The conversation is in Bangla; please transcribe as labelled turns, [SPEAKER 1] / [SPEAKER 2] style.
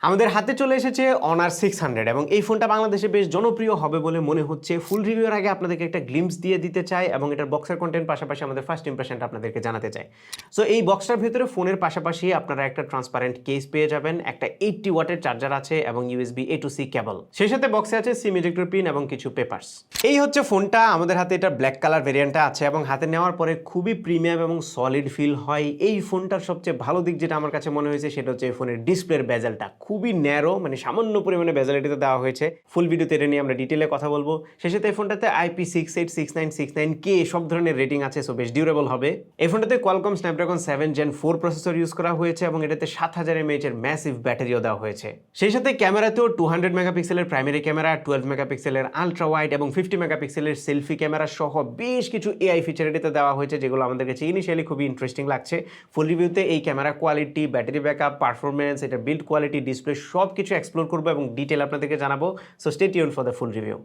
[SPEAKER 1] আমাদের হাতে চলে এসেছে অনার 600 এবং এই ফোনটা বাংলাদেশে বেশ জনপ্রিয় হবে বলে মনে হচ্ছে। ফুল রিভিউর আগে আপনাদেরকে একটা গ্লিম্পস দিয়ে দিতে চাই এবং এটার বক্সের কন্টেন্ট পাশাপাশি আমাদের ফার্স্ট ইমপ্রেশনটা আপনাদেরকে জানাতে চাই। সো এই বক্সটার ভিতরে ফোনের পাশাপাশি আপনারা একটা ট্রান্সপারেন্ট কেস পেয়ে যাবেন, একটা 80 ওয়াটের চার্জার আছে এবং ইউএসবি A to C কেবল। সেই সাথে বক্সে আছে সিম ইজেক্টর পিন এবং কিছু পেপারস। এই হচ্ছে ফোনটা। আমাদের হাতে এটা ব্ল্যাক কালার ভেরিয়েন্টটা আছে এবং হাতে নেওয়ার পরে খুবই প্রিমিয়াম এবং সলিড ফিল হয়। এই ফোনটার সবচেয়ে ভালো দিক যেটা আমার কাছে মনে হয়েছে সেটা হচ্ছে এই ফোনের ডিসপ্লের বেজেলটা খুবই ন্যারো, মানে সামান্য পরিমাণে বেজেলিটিতে দেওয়া হয়েছে। ফুল ভিডিওতে এটা নিয়ে আমরা ডিটেলে কথা বলবো। সেই সাথে এই ফোনটাতে IP686969K সব ধরনের রেটিং আছে, সো বেশ ডিউরেবল হবে। এই ফোনটাতে Qualcomm Snapdragon 7 Gen 4 processor use করা হয়েছে এবং এটাতে 7000 mAh এর ম্যাসিভ ব্যাটারিও দেওয়া হয়েছে। সেই সাথে ক্যামেরাতেও 200 মেগাপিক্সেলের প্রাইমারি ক্যামেরা, 12 মেগাপিক্সেলের আলট্রা ওয়াইড এবং 50 মেগাপিক্সেলের সেলফি ক্যামেরা সহ বেশ কিছু এআই ফিচার এটাতে দেওয়া হয়েছে, যেগুলো আমাদের কাছে ইনিশিয়ালি খুবই ইন্টারেস্টিং লাগছে। ফুল রিভিউতে এই camera quality, battery backup, performance, এটা বিল্ড কোয়ালিটি, ডিসপ্লে সব কিছু এক্সপ্লোর করবো এবং ডিটেল আপনাদেরকে জানাবো। So stay tune for the full review.